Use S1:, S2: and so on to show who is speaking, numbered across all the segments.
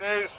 S1: 23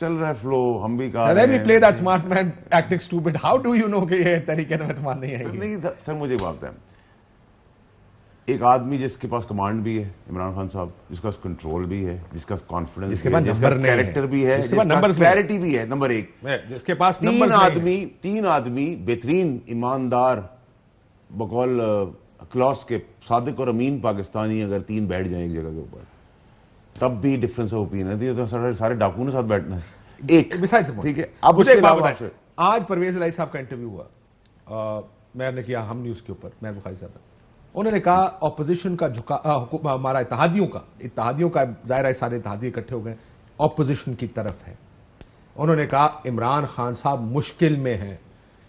S2: چل رہا ہے فلو, ہم بھی کہا
S3: Let me play that smart man acting stupid. How do you know کہ یہ تحریک اعتماد نہیں آئے گی؟
S2: نہیں سر, مجھے ایک بات ہے, ایک آدمی جس کے پاس کمانڈ بھی ہے, عمران خان صاحب, جس کا کنٹرول بھی ہے, جس کا کانفیڈنس, جس کا کیریکٹر بھی ہے, جس کا کلیئرٹی بھی ہے, نمبر ایک,
S3: جس کے پاس
S2: تین آدمی بہترین ایماندار, بقول کلاس کے صادق اور امین پاکستانی اگر تین بیٹھ جائیں ایک جگہ کے اوپر, تب بھی ڈفرنس آف اوپینین ہے, تو سارے ڈاکوؤں کے ساتھ بیٹھنا ہے ایک, ٹھیک ہے. اب اس کے علاوہ
S3: آج پرویز الہی صاحب کا انٹرویو ہوا, میں نے کیا ہم نیوز کے اوپر, میں بخاری صاحب, انہوں نے کہا اپوزیشن کا ہمارا اتحادیوں کا ظاہر ہے سارے اتحادی اکٹھے ہو گئے, اپوزیشن کی طرف ہے. انہوں نے کہا عمران خان صاحب مشکل میں ہیں,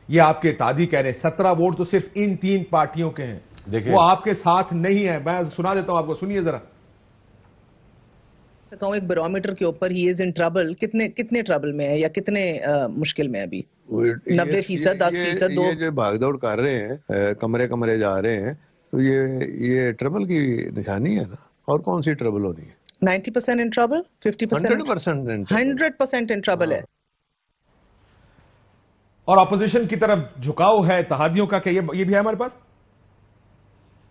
S3: یہ آپ کے اتحادی کہہ رہے ہیں, 17 ووٹ تو صرف ان 3 پارٹیوں کے ہیں, وہ آپ کے ساتھ نہیں ہے. میں سنا دیتا ہوں آپ کو, سنیے ذرا.
S4: کہوں ایک بیرومیٹر کے اوپر ہی از ان ٹربل, کتنے ٹربل میں ہے یا کتنے مشکل میں ہے ابھی؟ 90%, 10%, 2.
S5: یہ جو بھاگ دوڑ کر رہے ہیں, کمرے جا رہے ہیں, تو یہ ٹربل کی نشانی ہے نا, اور کون سی ٹربل ہونی ہے؟
S4: 90% ان ٹربل, 50%, 100% ان ٹربل ہے.
S3: اور اپوزیشن کی طرف جھکاؤ ہے اتحادیوں کا, کہ یہ بھی ہے ہمارے پاس,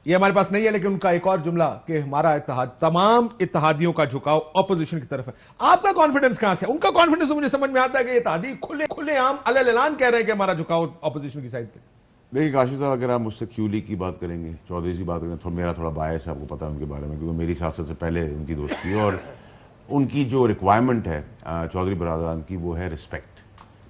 S3: یہ ہمارے پاس نہیں ہے, لیکن ان کا ایک اور جملہ کہ ہمارا اتحاد, تمام اتحادیوں کا جھکاؤ اپوزیشن کی طرف ہے. آپ کا کانفیڈنس کہاں سے؟ ان کا کانفیڈنس مجھے سمجھ میں آتا ہے کہ یہ اتحادی کھلے عام علیہ اعلان کہہ رہے ہیں کہ ہمارا جھکاؤ اپوزیشن کی سائڈ پہ.
S2: دیکھیے کاشف صاحب, اگر آپ مجھ سے کیولی کی بات کریں گے, چودھری کی بات کریں گے, میرا تھوڑا باعث ہے, آپ کو پتا ہے ان کے بارے میں, کیونکہ میری سیاست سے پہلے ان کی دوستی ہے, اور ان کی جو ریکوائرمنٹ ہے چودھری برادران کی, وہ ہے رسپیکٹ,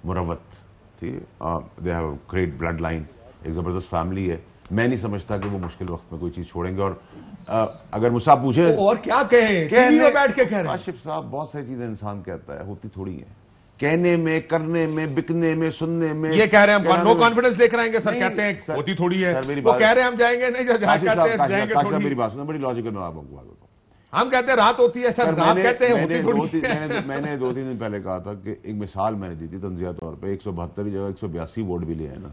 S2: مروت, ٹھیک ہے, they have great blood line, ایک زبردست فیملی ہے. میں نہیں سمجھتا کہ وہ مشکل وقت میں کوئی چیز چھوڑیں گے. اور اگر مجھ سے آپ پوچھیں
S3: اور کیا کہیں, ٹی وی میں بیٹھ کے کہہ رہے ہیں.
S2: کاشف صاحب, بہت ساری چیزیں انسان کہتا ہے, ہوتی تھوڑی ہیں, کہنے میں, کرنے میں, بکنے میں, سننے میں.
S3: یہ کہہ رہے ہیں ہم نو کانفیڈنس لے کر آئیں گے, سر کہتے ہیں ہوتی تھوڑی ہے, وہ کہہ رہے ہیں ہم جائیں گے نہیں, جہاں کہتے ہیں جائیں گے تھوڑی.
S2: میری بات سنیں, بڑی لاجیکل میں آپ کو بات بتاؤں.
S3: ہم کہتے ہیں رات ہوتی ہے سر, رات کہتے ہیں ہوتی تھوڑی.
S2: میں نے 2-3 دن پہلے کہا تھا کہ ایک مثال میں نے دی تھی تنزیہ طور پہ, 172 کی جگہ 182 ووٹ بھی لے آئے نا,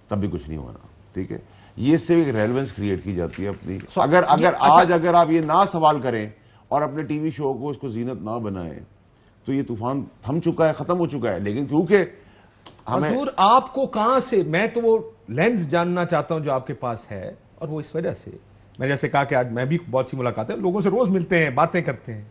S2: تب بھی کچھ نہیں ہونا, ٹھیک ہے. یہ اس سے ایک ریلیونس کریٹ کی جاتی ہے اپنی. اگر آپ یہ نہ سوال کریں اور اپنے ٹی وی شو کو اس کو زینت نہ بنائیں, تو یہ طوفان تھم چکا ہے, ختم ہو چکا ہے. لیکن کیونکہ ہمیں
S3: حضور آپ کو کہاں سے, میں تو وہ لینس جاننا چاہتا ہوں جو آپ کے پاس ہے, اور وہ اس وجہ سے میں جیسے کہا کہ آج میں بھی بہت سی ملاقاتیں, لوگوں سے روز ملتے ہیں, باتیں کرتے ہیں,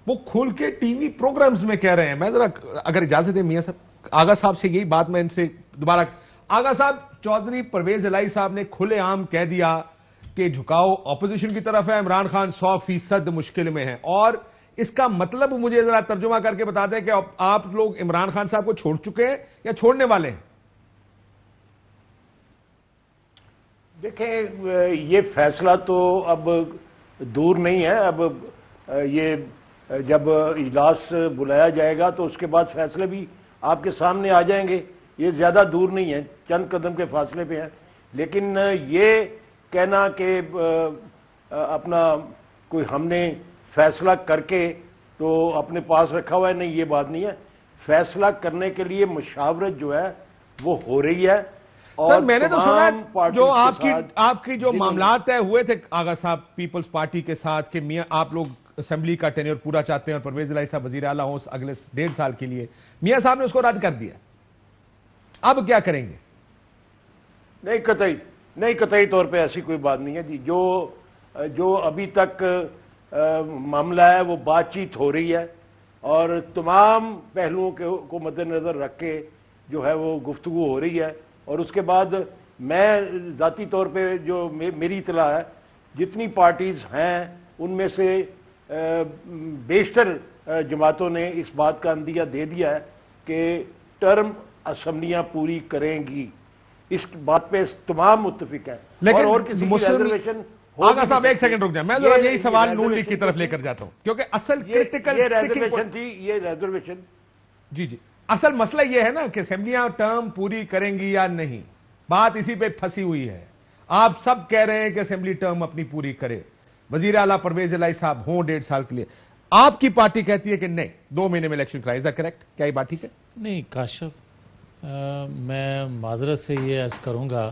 S3: وہ کھول کے ٹی وی پروگرامز میں کہہ رہے ہیں. میں ذرا اگر اجازت دیں میاں صاحب, آغا صاحب سے یہی بات میں ان سے دوبارہ. آغا صاحب, چودھری پرویز الہی صاحب نے کھلے عام کہہ دیا کہ جھکاؤ اپوزیشن کی طرف ہے, عمران خان 100% مشکل میں ہیں, اور اس کا مطلب مجھے ذرا ترجمہ کر کے بتا دیں کہ آپ لوگ عمران خان صاحب کو چھوڑ چکے ہیں یا چھوڑنے والے ہیں؟
S6: دیکھیں, یہ فیصلہ تو اب دور نہیں ہے. اب یہ جب اجلاس بلایا جائے گا تو اس کے بعد فیصلے بھی آپ کے سامنے آ جائیں گے. یہ زیادہ دور نہیں ہے, چند قدم کے فاصلے پہ ہیں. لیکن یہ کہنا کہ اپنا کوئی ہم نے فیصلہ کر کے تو اپنے پاس رکھا ہوا ہے, نہیں, یہ بات نہیں ہے. فیصلہ کرنے کے لیے مشاورت جو ہے وہ ہو رہی ہے.
S3: سر میں نے تو سنا جو آپ کی جو معاملات طے ہوئے تھے آغا صاحب پیپلز پارٹی کے ساتھ, کہ میاں آپ لوگ اسمبلی کا ٹینیور پورا چاہتے ہیں اور پرویز الہی صاحب وزیر اعلیٰ ہوں اگلے 1.5 سال کے لیے, میاں صاحب نے اس کو رد کر دیا. اب کیا کریں گے؟
S6: نہیں, قطعی طور پہ ایسی کوئی بات نہیں ہے جی. جو ابھی تک معاملہ ہے وہ بات چیت ہو رہی ہے, اور تمام پہلوؤں کو مد نظر رکھ کے جو ہے وہ گفتگو ہو رہی ہے. اور اس کے بعد میں ذاتی طور پہ جو میری اطلاع ہے, جتنی پارٹیز ہیں ان میں سے بیشتر جماعتوں نے اس بات کا اندیہ دے دیا ہے کہ ٹرم اسمبلیاں پوری کریں گی. اس بات پہ تمام متفق ہیں.
S3: لیکن
S6: اور کسی کی ریزرویشن
S3: آغا صاحب ایک سیکنڈ رک جائیں, میں ذرا یہی سوال نون لیگ کی طرف لے کر جاتا ہوں, کیونکہ اصل کرٹیکل
S6: یہ ریزرویشن
S3: جی اصل مسئلہ یہ ہے نا کہ اسمبلیاں ٹرم پوری کریں گی یا نہیں, بات اسی پہ پھنسی ہوئی ہے. آپ سب کہہ رہے ہیں کہ اسمبلی ٹرم اپنی پوری کرے, وزیر اعلیٰ پرویز الہی صاحب ہوں 1.5 سال کے لیے, آپ کی پارٹی کہتی ہے کہ نہیں 2 مہینے میں الیکشن کرائے. Is that correct? کیا یہ بات ٹھیک ہے؟
S7: نہیں کاشف, میں معذرت سے یہ عرض کروں گا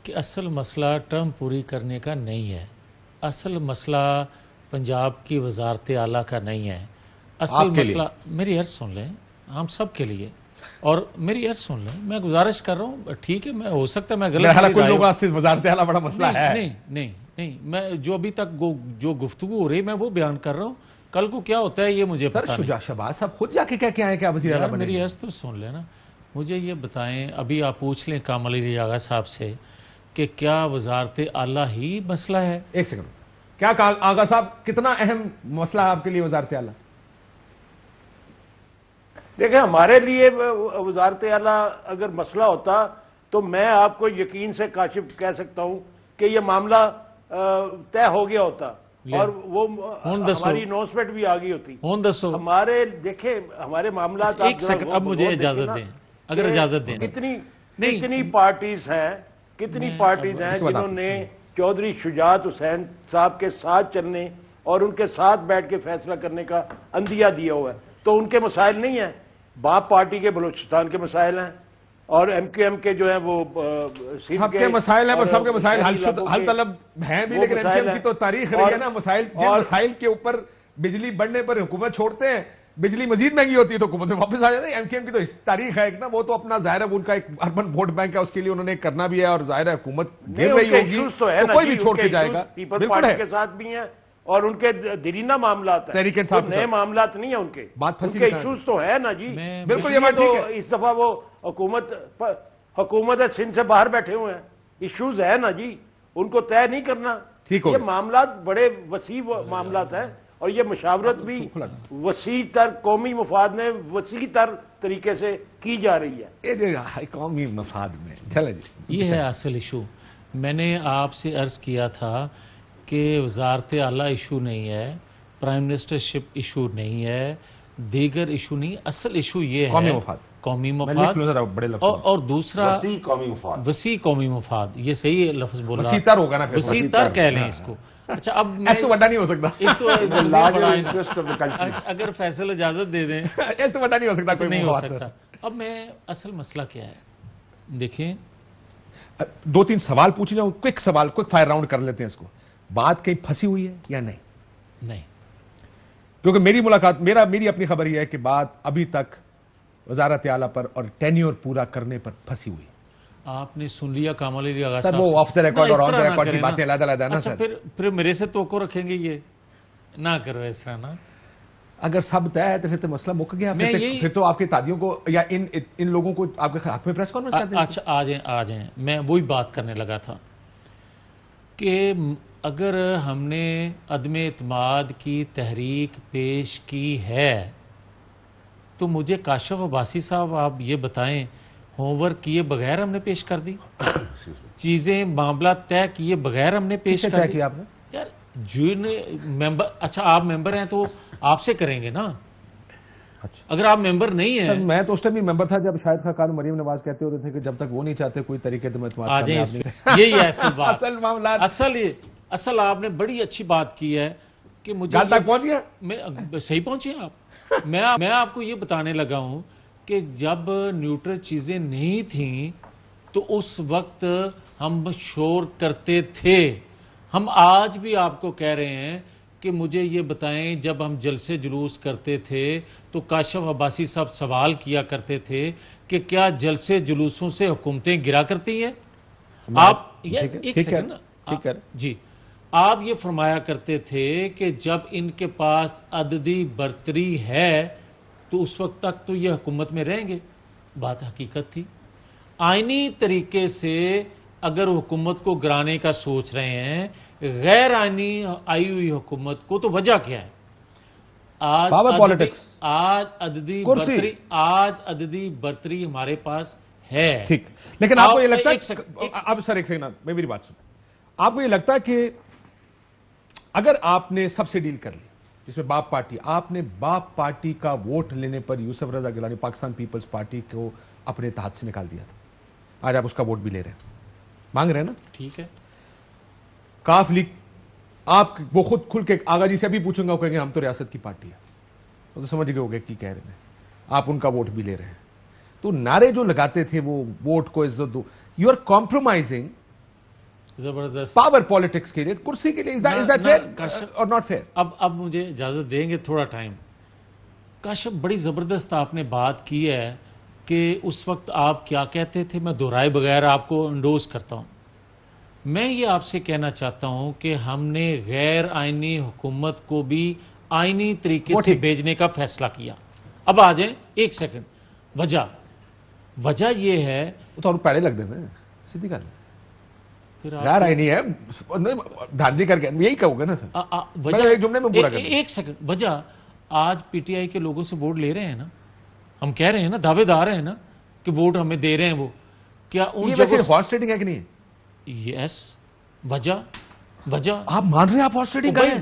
S7: کہ اصل مسئلہ ٹرم پوری کرنے کا نہیں ہے, اصل مسئلہ پنجاب کی وزارت اعلیٰ کا نہیں ہے, اصل مسئلہ میری عرض سن لیں، ہم سب کے لیے، اور میری عرض سن لیں، میں گزارش کر رہا ہوں، ٹھیک ہے میں ہو سکتا ہے میں غلط،
S3: کوئی لوگ صرف وزارت اعلیٰ بڑا مسئلہ ہے،
S7: نہیں میں جو ابھی تک جو گفتگو ہو رہی میں وہ بیان کر رہا ہوں، کل کو کیا ہوتا ہے یہ مجھے پتا نہیں۔
S3: شہباز صاحب خود جا کے کہہ کے آئے کہ آپ وزیر اعلیٰ بنیں گے۔
S7: میری عرض تو سن لینا، مجھے یہ بتائیں، ابھی آپ پوچھ لیں کامل علی آغا صاحب سے کہ کیا وزارت اعلیٰ ہی مسئلہ ہے؟
S3: ایک سیکنڈ، کیا آغا صاحب کتنا اہم مسئلہ ہے آپ کے لیے وزارت اعلیٰ؟
S6: دیکھیں ہمارے لیے وزارت اعلیٰ اگر مسئلہ ہوتا تو میں آپ کو یقین سے کاشف کہہ سکتا ہوں کہ یہ معاملہ طے ہو گیا ہوتا اور وہ ہماری اناؤنسمنٹ بھی آ گئی ہوتی۔ ہمارے دیکھیں ہمارے معاملات،
S7: ایک سیکنڈ اب مجھے اجازت دیں، اگر اجازت دیں،
S6: کتنی پارٹیز ہیں جنہوں نے چودھری شجاعت حسین صاحب کے ساتھ چلنے اور ان کے ساتھ بیٹھ کے فیصلہ کرنے کا عندیہ دیا ہوا ہے، تو ان کے مسائل نہیں ہیں، باپ پارٹی کے بلوچستان کے مسائل ہیں اور ایم کیو ایم کے جو ہیں وہ
S3: سب کے مسائل ہیں، پر سب کے مسائل حل طلب ہیں بھی، لیکن ایم کیو ایم کی تو تاریخ رہی ہے نا، مسائل جن مسائل کے اوپر بجلی بڑھنے پر حکومت چھوڑتے ہیں، بجلی مزید مہنگی ہوتی ہے تو حکومت میں واپس آ جاتے ہیں۔ ایم کیو ایم کی تو تاریخ ہے ایک نا، وہ تو اپنا ظاہر ہے ان کا ایک اربن ووٹ بینک ہے، اس کے لیے انہوں نے کرنا بھی ہے اور ظاہر ہے حکومت گر رہی ہوگی تو کوئی بھی چھوڑ کے جائے گا، بالکل ہے،
S6: کے ساتھ بھی ہیں اور ان کے دیرینہ معاملات ہیں،
S3: تحریک انصاف
S6: نئے معاملات نہیں ہیں ان کے،
S3: بات پھنسی
S6: ان کے ایشوز تو ہے نا جی،
S3: بالکل یہ بات ٹھیک ہے۔
S6: اس دفعہ وہ حکومت سندھ سے باہر بیٹھے ہوئے ہیں، ایشوز ہے نا جی، ان کو طے نہیں کرنا، یہ معاملات بڑے وسیع معاملات ہیں اور یہ مشاورت بھی وسیع تر قومی مفاد میں وسیع تر طریقے سے کی جا رہی ہے۔
S3: قومی مفاد میں چلے جی،
S7: یہ ہے اصل ایشو۔ میں نے آپ سے عرض کیا تھا کہ وزارت اعلیٰ ایشو نہیں ہے، پرائم منسٹرشپ ایشو نہیں ہے، دیگر ایشو نہیں، اصل ایشو یہ ہے قومی مفاد اور دوسرا وسیع قومی مفاد، یہ صحیح لفظ بولا،
S3: وسیع تر ہوگا نا،
S7: وسیع تر کہہ لیں اس کو۔ اچھا اب
S3: ایس تو بڑا نہیں ہو سکتا،
S7: اگر فیصل اجازت دے دیں
S3: ایس تو بڑا نہیں ہو سکتا،
S7: نہیں ہو سکتا۔ اب میں اصل مسئلہ کیا ہے دیکھیں،
S3: دو تین سوال پوچھ جاؤں، کوئک سوال، کوئک فائر راؤنڈ کر لیتے ہیں اس کو۔ بات کہیں پھنسی ہوئی ہے یا نہیں؟ کیونکہ میری ملاقات، میری اپنی خبر یہ ہے کہ بات ابھی تک وزارت اعلیٰ پر اور ٹینیور پورا کرنے پر پھنسی ہوئی۔
S7: آپ نے سن لیا کامل علی آغا
S3: صاحب، وہ آف دا ریکارڈ اور آن دا ریکارڈ کی باتیں علیحدہ علیحدہ نا سر۔
S7: پھر میرے سے توقع رکھیں گے یہ نہ کرو اس طرح نا،
S3: اگر سب طے ہے تو پھر تو مسئلہ مک گیا، پھر تو آپ کے تادیوں کو یا ان لوگوں کو آپ کے حق میں پریس کانفرنس کرتے ہیں۔
S7: اچھا آ جائیں، میں وہی بات کرنے لگا تھا کہ اگر ہم نے عدم اعتماد کی تحریک پیش کی ہے تو مجھے کاشف عباسی صاحب آپ یہ بتائیں، ہوم ورک کیے بغیر ہم نے پیش کر دی چیزیں، معاملات طے کیے بغیر ہم نے پیش کر دی؟ یار جن ممبر، اچھا آپ ممبر ہیں تو آپ سے کریں گے نا، اگر آپ ممبر نہیں ہیں۔
S3: میں تو اس ٹائم بھی ممبر تھا جب شاہد خاقان و مریم نواز کہتے ہوتے تھے کہ جب تک وہ نہیں چاہتے کوئی طریقے سے اعتماد
S7: یہی ہے اصل بات،
S3: اصل معاملات،
S7: اصل آپ نے بڑی اچھی بات کی ہے کہ مجھے
S3: تک پہنچ گیا،
S7: صحیح پہنچے آپ۔ میں آپ کو یہ بتانے لگا ہوں کہ جب نیوٹرل چیزیں نہیں تھیں تو اس وقت ہم شور کرتے تھے، ہم آج بھی آپ کو کہہ رہے ہیں کہ مجھے یہ بتائیں، جب ہم جلسے جلوس کرتے تھے تو کاشف عباسی صاحب سوال کیا کرتے تھے کہ کیا جلسے جلوسوں سے حکومتیں گرا کرتی ہیں؟ آپ ایک سیکنڈ جی، آپ یہ فرمایا کرتے تھے کہ جب ان کے پاس عددی برتری ہے تو اس وقت تک تو یہ حکومت میں رہیں گے، بات حقیقت تھی۔ آئینی طریقے سے اگر حکومت کو گرانے کا سوچ رہے ہیں، غیر آئینی آئی ہوئی حکومت کو، تو وجہ کیا ہے؟ آج عددی برتری ہمارے پاس ہے،
S3: ٹھیک، لیکن آپ کو یہ لگتا ہے، اب سر ایک سیکنڈ میں میری بات سنیں، آپ کو یہ لگتا ہے کہ اگر آپ نے سب سے ڈیل کر لی، جس میں باپ پارٹی، آپ نے باپ پارٹی کا ووٹ لینے پر یوسف رضا گیلانی پاکستان پیپلز پارٹی کو اپنے اتحاد سے نکال دیا تھا، آج آپ اس کا ووٹ بھی لے رہے ہیں، مانگ رہے ہیں نا،
S7: ٹھیک ہے۔
S3: کاف لیگ، آپ وہ خود کھل کے آغا جی سے ابھی پوچھوں گا، وہ کہیں گے ہم تو ریاست کی پارٹی ہے، وہ تو سمجھ گئے ہوگے کی کہہ رہے ہیں، آپ ان کا ووٹ بھی لے رہے ہیں، تو نعرے جو لگاتے تھے وہ ووٹ کو عزت دو، یو آر کمپرومائزنگ
S7: زبردست
S3: پاور پالیٹکس کے لیے، کرسی کے لیے، is that fair or not fair؟
S7: اب مجھے اجازت دیں گے تھوڑا ٹائم، کاشف بڑی زبردست آپ نے بات کی ہے کہ اس وقت آپ کیا کہتے تھے، میں دہرائے بغیر آپ کو انڈوز کرتا ہوں. میں یہ آپ سے کہنا چاہتا ہوں کہ ہم نے غیر آئینی حکومت کو بھی آئینی طریقے سے بھیجنے کا فیصلہ کیا. اب آ جائیں ایک سیکنڈ. وجہ یہ ہے
S3: تو پہلے لگ دینا سیدھی کر غیر آئینی ہے دھاندلی کر کے یہی کہو گے نا سر. ایک جملے میں پورا کر
S7: ایک سیکنڈ. وجہ آج پی ٹی آئی کے لوگوں سے ووٹ لے رہے ہیں نا، ہم کہہ رہے ہیں نا، دعوے دار ہیں نا کہ ووٹ ہمیں دے رہے ہیں. وہ کیا
S3: یہ ویسے ہارس ٹریڈنگ ہے کہ نہیں ہے؟
S7: یس. وجہ
S3: آپ مان رہے ہیں آپ ہارس ٹریڈنگ کر رہے ہیں؟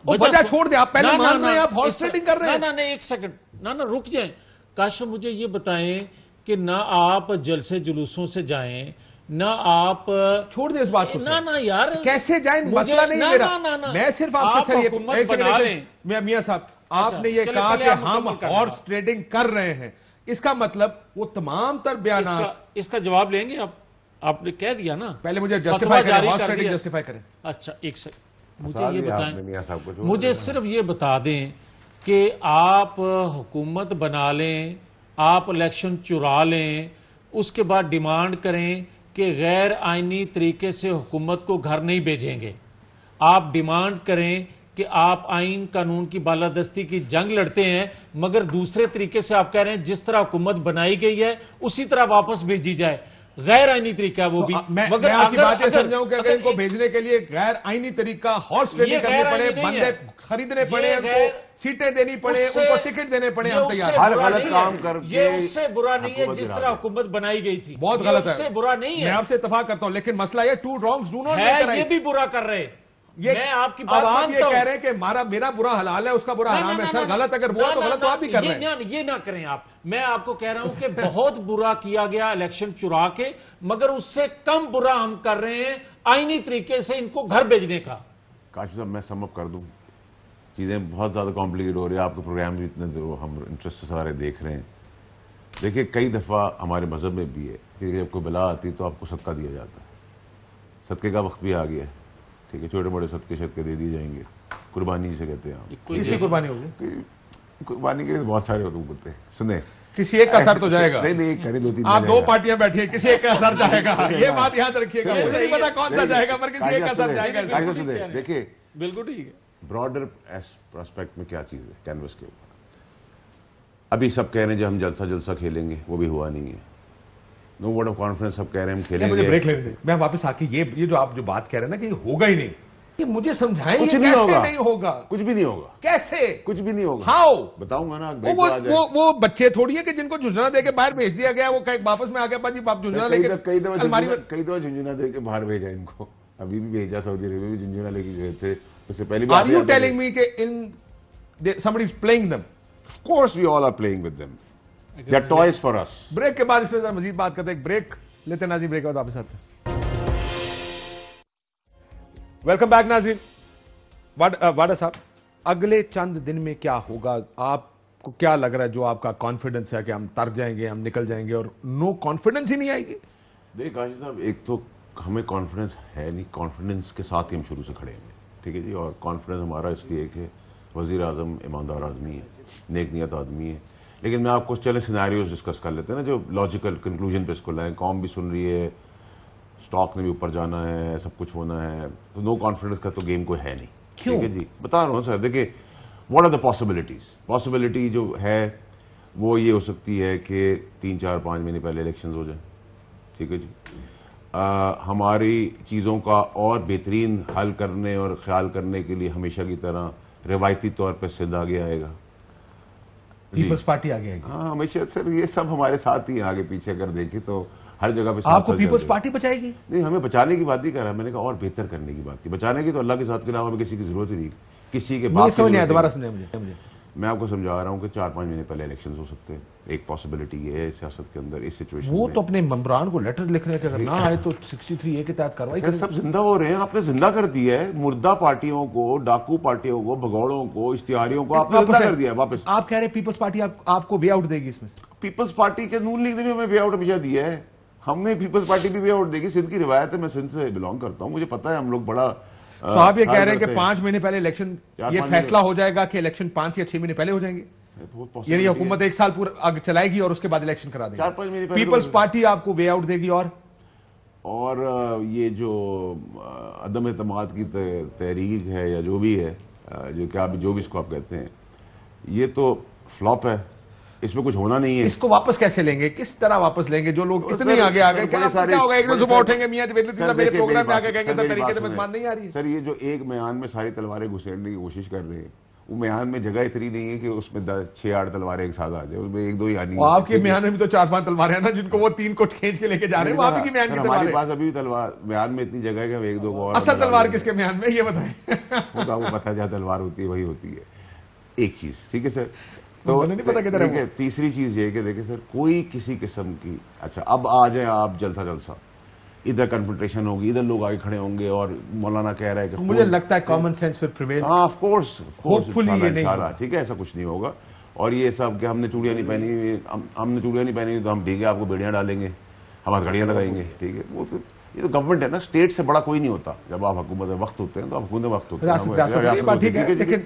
S3: وجہ چھوڑ دیں، آپ پہلے مان رہے ہیں آپ ہارس ٹریڈنگ کر رہے ہیں.
S7: نہ ایک سیکنڈ، نہ رک جائیں. کاشف مجھے یہ بتائیں کہ نہ آپ جلسے جلوسوں سے جائیں، نہ آپ
S3: چھوڑ دیں اس بات کو.
S7: نہ یار
S3: کیسے جائیں، مسئلہ نہیں میرا. میں صرف آپ سے میاں صاحب آپ نے یہ کہا کہ ہم ہارس ٹریڈنگ کر رہے ہیں، اس کا مطلب وہ تمام تر بیانات.
S7: اس کا جواب لیں گے آپ نے کہہ دیا نا.
S3: پہلے مجھے جسٹیفائی کریں، ہارس ٹریڈنگ جسٹیفائی کریں.
S7: اچھا ایک سیکنڈ مجھے یہ بتائیں، مجھے صرف یہ بتا دیں کہ آپ حکومت بنا لیں، آپ الیکشن چرا لیں، اس کے بعد ڈیمانڈ کریں کہ غیر آئینی طریقے سے حکومت کو گھر نہیں بھیجیں گے. آپ ڈیمانڈ کریں کہ آپ آئین قانون کی بالادستی کی جنگ لڑتے ہیں، مگر دوسرے طریقے سے آپ کہہ رہے ہیں جس طرح حکومت بنائی گئی ہے اسی طرح واپس بھیجی جائے. غیر آئینی طریقہ ہے وہ بھی.
S3: مگر آپ کی بات یہ سمجھاؤں کہ اگر ان کو بھیجنے کے لیے غیر آئینی طریقہ ہارس ٹریڈنگ کرنی پڑے، بندے خریدنے پڑے، ان کو سیٹیں دینی پڑے، ان کو ٹکٹ دینے پڑے، ہم تیار.
S2: ہر غلط کام کر کے
S7: یہ اس سے برا نہیں ہے جس طرح حکومت بنائی گئی تھی.
S3: بہت غلط ہے،
S7: اس سے برا نہیں ہے.
S3: میں آپ سے اتفاق کرتا ہوں، لیکن مسئلہ یہ two wrongs do not
S7: make right. یہ بھی برا کر رہے. میں آپ کی بات
S3: مانتا ہوں. اب آپ یہ کہہ رہے ہیں کہ میرا برا حلال ہے، اس کا برا حرام ہے. سر غلط اگر وہ تو غلط تو آپ بھی کر رہے ہیں.
S7: یہ نہ کریں آپ. میں آپ کو کہہ رہا ہوں کہ بہت برا کیا گیا الیکشن چرا کے، مگر اس سے کم برا ہم کر رہے ہیں آئینی طریقے سے ان کو گھر بھیجنے کا.
S2: کاشف صاحب میں سم اپ کر دوں، چیزیں بہت زیادہ کمپلیکیٹ ہو رہی ہیں. آپ کے پروگرام بھی اتنے ہم انٹرسٹ سے سارے دیکھ رہے ہیں. دیکھیے کئی دفعہ ہمارے مذہب میں بھی ہے کہ جب کوئی بلا آتی تو آپ کو صدقہ دیا جاتا ہے. صدقے کا وقت بھی آ گیا ہے، ٹھیک ہے. چھوٹے موٹے صدقے دے دیے جائیں گے. قربانی جسے کہتے ہیں آپ.
S3: کسی قربانی ہوگی؟
S2: قربانی کے بہت سارے ہوتے ہیں. سنیں
S3: کسی ایک کا اثر تو جائے گا.
S2: نہیں کریں، دو تین.
S3: آپ دو پارٹیاں بیٹھی ہیں، کسی ایک کا اثر جائے گا. یہ بات یاد رکھیے گا. مجھے نہیں پتا کون سا جائے گا، پر کسی ایک کا اثر جائے گا.
S2: دیکھیے
S7: بالکل ٹھیک ہے.
S2: براڈر پراسپیکٹ میں کیا چیز ہے کینوس کے اوپر. ابھی سب کہہ رہے ہیں جو ہم جلسہ کھیلیں گے، وہ بھی ہوا نہیں ہے. نو ووٹ آف کانفیڈنس سب کہہ رہے ہیں ہم کھیلیں گے.
S3: مجھے بریک لینے دیں. میں واپس آ کے یہ جو آپ جو بات کہہ رہے ہیں نا کہ یہ ہوگا ہی نہیں، یہ مجھے سمجھائیں.
S2: کچھ نہیں ہوگا. کچھ بھی نہیں ہوگا.
S3: کیسے؟
S2: کچھ بھی نہیں ہوگا.
S3: ہاؤ
S2: بتاؤں گا نا.
S3: وہ بچے تھوڑی ہے کہ جن کو جھنجھنا دے کے باہر بھیج دیا گیا، وہ واپس میں آ گیا جی باپ جھنجھنا لے کے.
S2: کئی دفعہ جھنجھنا دے کے باہر بھیجا ان کو. ابھی بھی بھیجا سعودی عربیہ میں جھنجھنا لے کے گئے تھے. اس سے پہلے بھی.
S3: Are you telling me کہ somebody is playing them?
S2: Of course we all are playing with them. They are toys for us.
S3: Break کے بعد اس پہ مزید بات کرتے ہیں. ایک بریک لیتے ہیں ناظرین، بریک کے بعد واپس آتے ہیں. ویلکم بیک ناظرین. واڈا صاحب، اگلے چند دن میں کیا ہوگا؟ آپ کو کیا لگ رہا ہے جو آپ کا کانفیڈنس ہے کہ ہم تر جائیں گے، ہم نکل جائیں گے، اور نو کانفیڈنس ہی نہیں آئے گی؟
S2: دیکھ کاشف صاحب، ایک تو ہمیں کانفیڈنس ہے نہیں. کانفیڈنس کے ساتھ ہی ہم شروع سے کھڑے ہیں، ٹھیک ہے جی. اور کانفیڈنس ہمارا اس لیے کہ وزیر اعظم ایماندار آدمی ہے، نیک نیت آدمی ہے. لیکن میں آپ کو چلے سیناریوز ڈسکس کر لیتے ہیں نا، جو لاجیکل کنکلوژن پہ اس کو لائیں. قوم بھی سن رہی ہے، اسٹاک نے بھی اوپر جانا ہے، سب کچھ ہونا ہے. تو نو کانفیڈنس کا تو گیم کوئی ہے نہیں. ٹھیک ہے جی، بتا رہا ہوں سر. دیکھیے what are the possibilities. Possibility جو ہے وہ یہ ہو سکتی ہے کہ 3 4 5 مہینے پہلے الیکشنز ہو جائیں. ٹھیک ہے جی. ہماری چیزوں کا اور بہترین حل کرنے اور خیال کرنے کے لیے ہمیشہ کی طرح روایتی طور پہ سندھ آگے آئے گا.
S3: پیپلز پارٹی آگے آئے گی.
S2: ہاں ہمیشہ سر یہ سب ہمارے ساتھ ہی آگے پیچھے اگر دیکھیں تو ہر جگہ پہ.
S3: آپ کو پیپلز پارٹی بچائے گی؟
S2: نہیں، ہمیں بچانے کی بات نہیں کر رہا. میں نے کہا اور بہتر کرنے کی بات کی. بچانے کی تو اللہ کے ساتھ کے علاوہ ہمیں کسی کی ضرورت ہی نہیں. کسی کے بات
S3: دوبارہ سمجھیں مجھے.
S2: میں آپ کو سمجھا رہا ہوں کہ 4 5 مہینے پہلے الیکشنز ہو سکتے ہیں. ایک پاسبلٹی یہ ہے سیاست کے اندر اس سچویشن میں.
S3: وہ تو اپنے ممبران کو لیٹر لکھ رہے ہیں کہ اگر نہ آئے تو 63A کے تحت کارروائی کریں.
S2: سب زندہ ہو رہے ہیں. آپ نے زندہ کر دیا ہے مردہ پارٹیوں کو، ڈاکو پارٹیوں کو، بھگوڑوں کو، اشتہاریوں کو. آپ نے زندہ کر دیا ہے واپس.
S3: آپ کہہ رہے ہیں پیپلز پارٹی آپ کو وے آؤٹ دے گی اس میں سے؟
S2: پیپلز پارٹی کے نون لیگ نے ہمیں وے آؤٹ ہمیشہ دیا ہے. ہمیں پیپلز پارٹی بھی وے آؤٹ دے گی. سندھ کی روایت ہے، میں سندھ سے بلانگ کرتا ہوں، مجھے پتا ہے. ہم لوگ بڑا
S3: صاحب یہ کہہ رہے ہیں کہ 5 مہینے پہلے الیکشن، یہ فیصلہ ہو جائے گا کہ الیکشن 5 یا 6 مہینے پہلے ہو جائیں گے. یعنی حکومت 1 سال پورا آگے چلائے گی اور اس کے بعد الیکشن کرا دے گی. پیپلز پارٹی آپ کو وے آؤٹ دے گی.
S2: اور یہ جو عدم اعتماد کی تحریک ہے یا جو بھی ہے, جو بھی اس کو آپ کہتے ہیں, یہ تو فلاپ ہے, اس میں کچھ ہونا نہیں ہے.
S3: اس کو واپس کیسے لیں گے, کس طرح واپس لیں گے جو لوگ اتنے آگے آ گئے؟ کیا ہوگا ایک دن صبح اٹھیں گے میاں میرے پروگرام میں آ کے کہیں گے سر طریقے سے اعتماد نہیں آ رہی ہے.
S2: سر یہ جو ایک میان میں ساری تلواریں گھسیڑنے کی کوشش کر رہے ہیں, وہ میان میں جگہ اتنی نہیں ہے کہ اس میں 6-8 تلواریں ایک ساتھ آ جائے, اس میں 1-2 ہی آنی.
S3: آپ کے میان میں بھی تو 4-5 تلواریں ہیں نا جن کو وہ 3 کو کھینچ کے لے کے جا رہے ہیں, وہ آپ کی میان کی تلوار ہے.
S2: ہمارے پاس ابھی تلوار میان میں اتنی جگہ ہے کہ ہم 1-2 کو اور.
S3: اصل تلوار کس کے میان میں یہ بتائیں؟
S2: ہوگا وہ پتہ جہاں تلوار ہوتی ہے وہی ہوتی ہے. ایک چیز ٹھیک ہے سر. تو تیسری چیز یہ کہ دیکھیں سر, کوئی کسی قسم کی, اچھا اب آ جائیں آپ جلسہ ادھر کنفرنٹیشن ہوگی, ادھر لوگ آگے کھڑے ہوں گے اور مولانا کہہ رہا ہے کہ
S3: مجھے لگتا ہے کامن سینس پھر پریویل.
S2: ہاں آف کورس انشاءاللہ ٹھیک ہے, ایسا کچھ نہیں ہوگا. اور یہ سب کہ ہم نے چوڑیاں نہیں پہنی تو ہم ٹھیک ہے آپ کو بیڑیاں ڈالیں گے, ہم گھڑیاں لگائیں گے, ٹھیک ہے. وہ تو یہ تو گورنمنٹ ہے نا, اسٹیٹ سے بڑا کوئی نہیں ہوتا. جب آپ حکومت وقت ہوتے ہیں تو آپ حکومت وقت ہوتے ہیں.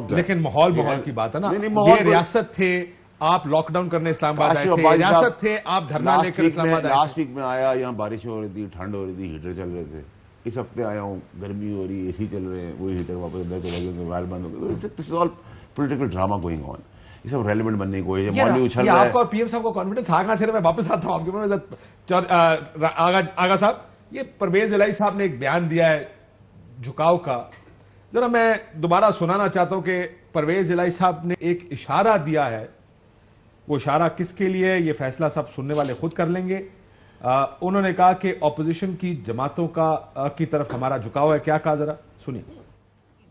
S3: لیکن ماحول کی بات ہے نا, یہ ریاست تھے, آپ لاک ڈاؤن کرنے اسلام آباد آئے تھے, ریاست تھے, آپ دھرنا لے کر اسلام آباد آئے.
S2: لاسٹ ویک میں آیا, یہاں بارش ہو رہی تھی, ٹھنڈ ہو رہی تھی, ہیٹر چل رہے تھے. اس ہفتے آیا ہوں, گرمی ہو رہی ہے, اے سی چل رہے ہیں, وہی ہیٹر واپس اندر چلے گئے, موبائل بند ہو گئے. This is all political drama going on. یہ سب ریلیونٹ بننے کی کوئی مولوی اچھل رہا ہے.
S3: آپ کو اور پی ایم صاحب کو کانفیڈنس آ کہاں سے رہا؟ میں واپس آتا ہوں آپ کے آغا صاحب. یہ پرویز الہی صاحب نے ایک بیان دیا ہے جھکاؤ کا, ذرا میں دوبارہ سنانا چاہتا ہوں کہ پرویز الہی صاحب نے ایک اشارہ دیا ہے. وہ اشارہ کس کے لیے, یہ فیصلہ سب سننے والے خود کر لیں گے. انہوں نے کہا کہ اپوزیشن کی جماعتوں کی طرف ہمارا جھکاؤ ہے. کیا کہا ذرا سنیے.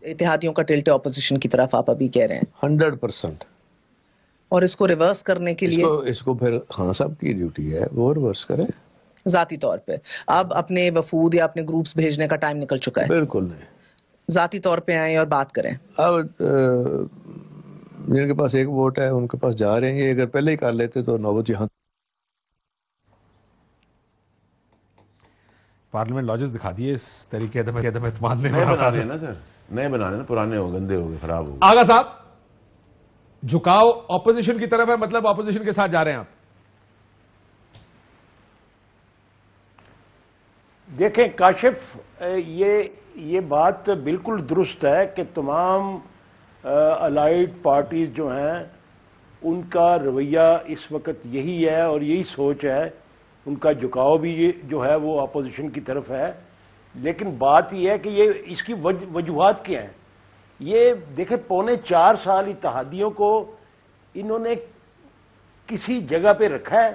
S4: اتحادیوں کا ٹلٹ اپوزیشن کی طرف آپ ابھی کہہ رہے ہیں
S5: 100%.
S4: اور اس کو ریورس کرنے کے لیے
S5: اس کو پھر خان صاحب کی ڈیوٹی ہے, وہ ریورس کریں
S4: ذاتی طور پہ. اب اپنے وفود یا اپنے گروپس بھیجنے کا ٹائم نکل چکا ہے.
S5: بالکل نہیں,
S4: ذاتی طور پہ آئیں اور بات کریں.
S5: اب جن کے پاس ایک ووٹ ہے ان کے پاس جا رہے ہیں, یہ اگر پہلے ہی کر لیتے تو نوبت یہاں.
S3: پارلیمنٹ لاجز دکھا دیے اس طریقے عدم اعتماد نے.
S2: نئے بنا دیں نا سر, نئے بنا دیں نا, پرانے ہو گندے ہو گئے, خراب ہو گئے.
S3: آغا صاحب جھکاؤ اپوزیشن کی طرف ہے, مطلب اپوزیشن کے ساتھ جا رہے ہیں آپ.
S6: دیکھیں کاشف, یہ بات بالکل درست ہے کہ تمام الائیڈ پارٹیز جو ہیں ان کا رویہ اس وقت یہی ہے اور یہی سوچ ہے, ان کا جھکاؤ بھی جو ہے وہ اپوزیشن کی طرف ہے. لیکن بات یہ ہے کہ یہ اس کی وجوہات کیا ہیں. یہ دیکھیں 4.25 سال اتحادیوں کو انہوں نے کسی جگہ پہ رکھا ہے,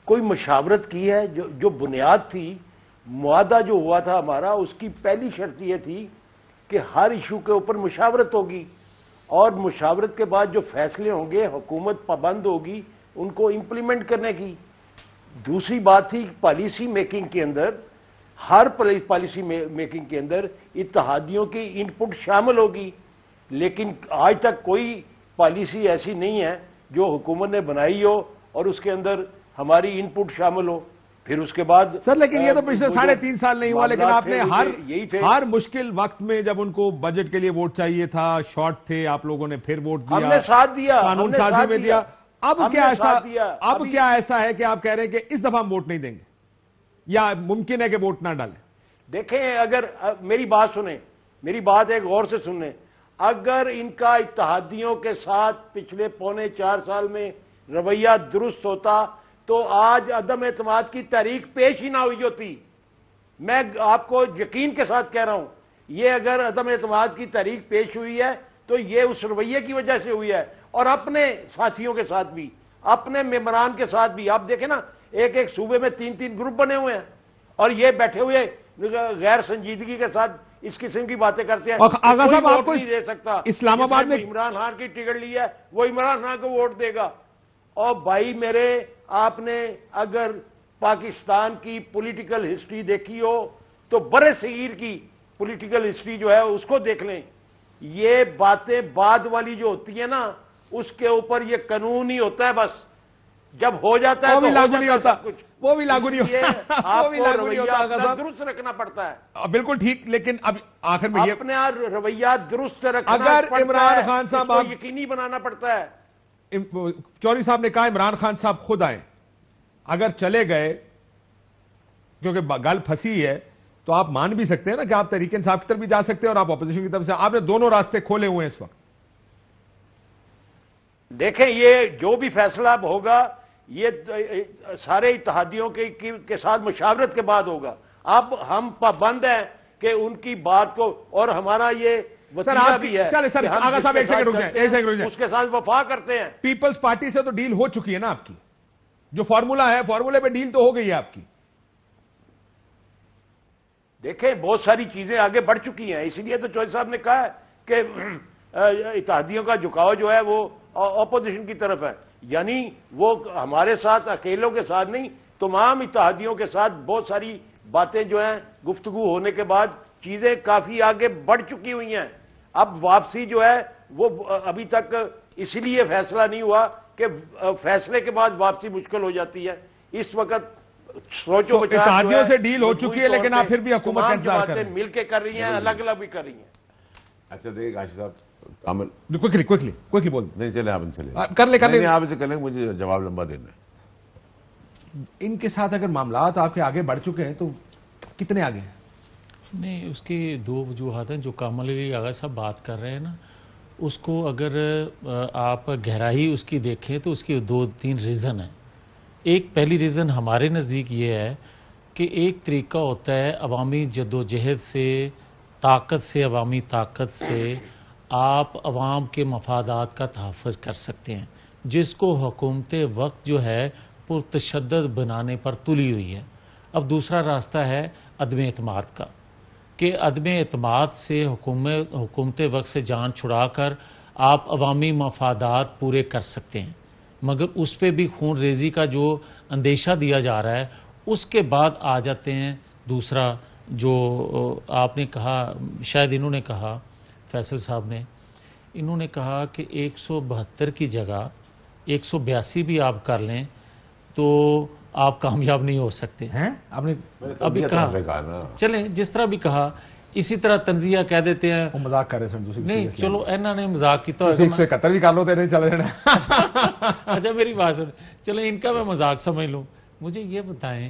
S6: کوئی مشاورت کی ہے. جو بنیاد تھی, معاہدہ جو ہوا تھا ہمارا, اس کی پہلی شرط یہ تھی کہ ہر ایشو کے اوپر مشاورت ہوگی اور مشاورت کے بعد جو فیصلے ہوں گے حکومت پابند ہوگی ان کو امپلیمنٹ کرنے کی. دوسری بات تھی پالیسی میکنگ کے اندر, ہر پالیسی میکنگ کے اندر اتحادیوں کی ان پٹ شامل ہوگی. لیکن آج تک کوئی پالیسی ایسی نہیں ہے جو حکومت نے بنائی ہو اور اس کے اندر ہماری ان پٹ شامل ہو. پھر اس کے بعد
S3: سر لیکن یہ تو پچھلے 3.5 سال نہیں ہوا, لیکن آپ نے ہر مشکل وقت میں جب ان کو بجٹ کے لیے ووٹ چاہیے تھا, شارٹ تھے, آپ لوگوں نے پھر ووٹ دیا,
S6: ہم نے ساتھ دیا,
S3: قانون سازی میں دیا. اب کیا ایسا ہے کہ آپ کہہ رہے ہیں کہ اس دفعہ ہم ووٹ نہیں دیں گے, یا ممکن ہے کہ ووٹ نہ ڈالیں؟
S6: دیکھیں اگر میری بات سنیں, میری بات ایک غور سے سنیں, اگر ان کا اتحادیوں کے ساتھ پچھلے 4.25 سال میں رویہ درست ہوتا تو آج عدم اعتماد کی تحریک پیش ہی نہ ہوئی ہوتی. میں آپ کو یقین کے ساتھ کہہ رہا ہوں, یہ اگر عدم اعتماد کی تحریک پیش ہوئی ہے تو یہ اس رویے کی وجہ سے ہوئی ہے, اور اپنے ساتھیوں کے ساتھ بھی, اپنے ممبران کے ساتھ بھی. آپ دیکھیں نا, ایک صوبے میں 3 گروپ بنے ہوئے ہیں اور یہ بیٹھے ہوئے غیر سنجیدگی کے ساتھ اس قسم کی باتیں کرتے ہیں.
S3: آغا صاحب آپ کو
S6: نہیں دے سکتا,
S3: اسلام آباد میں
S6: عمران خان کی ٹکٹ لی ہے وہ عمران خان کو ووٹ دے گا. اور بھائی میرے, آپ نے اگر پاکستان کی پولیٹیکل ہسٹری دیکھی ہو تو برے صغیر کی پولیٹیکل ہسٹری جو ہے اس کو دیکھ لیں. یہ باتیں بعد والی جو ہوتی ہیں نا, اس کے اوپر یہ قانون ہی ہوتا ہے بس. جب ہو جاتا ہے
S3: وہ بھی
S6: تو
S3: لاگو
S6: ہو
S3: نہیں
S6: جاتا
S3: ہوتا،
S6: ہے سب کچھ.
S3: وہ بھی لاگو نہیں
S6: اس لیے
S3: ہوتا،
S6: آپ
S3: وہ بھی
S6: کو
S3: لاگو نہیں
S6: رویہ
S3: ہوتا
S6: اپنا
S3: صاحب.
S6: درست رکھنا پڑتا ہے.
S3: بالکل ٹھیک، لیکن اب آخر میں یہ
S6: اپنے رویہ درست رکھنا
S3: اگر
S6: پڑتا
S3: عمران
S6: ہے،
S3: خان صاحب
S6: اس کو
S3: آپ
S6: یقینی بنانا پڑتا ہے.
S3: چودھری صاحب نے کہا عمران خان صاحب خود آئیں، اگر چلے گئے کیونکہ گل پھنسی ہے تو آپ مان بھی سکتے ہیں نا کہ آپ تحریک انصاف کی طرف بھی جا سکتے ہیں اور آپ اپوزیشن کی طرف سے، آپ نے دونوں راستے کھولے ہوئے ہیں اس وقت.
S6: دیکھیں یہ جو بھی فیصلہ اب ہوگا یہ سارے اتحادیوں کے ساتھ مشاورت کے بعد ہوگا. اب ہم پابند ہیں کہ ان کی بات کو، اور ہمارا یہ وسیلہ بھی ہے
S3: چلے سر
S6: کہ ہم
S3: آغا
S6: جس
S3: صاحب
S6: کے
S3: ایک سیکنڈ
S6: ساتھ
S3: رک جائیں،
S6: چلتے
S3: ایک
S6: ہیں،
S3: سیکنڈ رک جائیں.
S6: اس کے ساتھ وفا کرتے ہیں.
S3: پیپلز پارٹی سے تو ڈیل ہو چکی ہے نا آپ کی، جو فارمولا ہے فارمولے پہ ڈیل تو ہو گئی ہے آپ کی.
S6: دیکھیں بہت ساری چیزیں آگے بڑھ چکی ہیں، اسی لیے تو چودھری صاحب نے کہا ہے کہ اتحادیوں کا جھکاؤ جو ہے وہ اپوزیشن کی طرف ہے. یعنی وہ ہمارے ساتھ اکیلوں کے ساتھ نہیں، تمام اتحادیوں کے ساتھ بہت ساری باتیں جو ہیں گفتگو ہونے کے بعد چیزیں کافی آگے بڑھ چکی ہوئی ہیں. اب واپسی جو ہے وہ ابھی تک اس لیے فیصلہ نہیں ہوا کہ فیصلے کے بعد واپسی مشکل ہو جاتی ہے. اس وقت سوچو بچار
S3: اتحادیوں سے ڈیل ہو چکی ہے لیکن آپ پھر بھی حکومت کا انتظار کر رہے ہیں.
S6: مل کے کر رہی ہیں، الگ الگ بھی کر رہی ہیں.
S2: اچھا دیکھ کاشف صاحب کامل
S3: کوئکلی بول
S2: نہیں، چلے آپ ان سے لیں،
S3: کر لیں
S2: آپ ان سے کر لیں، مجھے جواب لمبا دینا ہے.
S3: ان کے ساتھ اگر معاملات آپ کے آگے بڑھ چکے ہیں تو کتنے آگے ہیں؟
S7: نہیں، اس کی دو وجوہات ہیں. جو کامل علی آغا صاحب بات کر رہے ہیں نا، اس کو اگر آپ گہرائی اس کی دیکھیں تو اس کی دو تین ریزن ہیں. ایک پہلی ریزن ہمارے نزدیک یہ ہے کہ ایک طریقہ ہوتا ہے عوامی جدوجہد سے، طاقت سے، عوامی طاقت سے آپ عوام کے مفادات کا تحفظ کر سکتے ہیں، جس کو حکومت وقت جو ہے پرتشدد بنانے پر تلی ہوئی ہے. اب دوسرا راستہ ہے عدم اعتماد کا، کہ عدم اعتماد سے حکومت وقت سے جان چھڑا کر آپ عوامی مفادات پورے کر سکتے ہیں، مگر اس پہ بھی خون ریزی کا جو اندیشہ دیا جا رہا ہے. اس کے بعد آ جاتے ہیں دوسرا جو آپ نے کہا، شاید انہوں نے کہا، فیصل صاحب نے، انہوں نے کہا کہ 172 کی جگہ 182 بھی آپ کر لیں تو آپ کامیاب نہیں ہو سکتے ہیں.
S3: آپ نے
S7: ابھی کہا چلیں جس طرح بھی کہا، اسی طرح تنزیہ کہہ دیتے ہیں.
S3: وہ مذاق کر رہے سر،
S7: نہیں چلو انہوں نے مذاق کی تو
S3: 171 بھی کر لو تیرے چلے جانا.
S7: اچھا میری بات سن، چلو ان کا میں مذاق سمجھ لوں. مجھے یہ بتائیں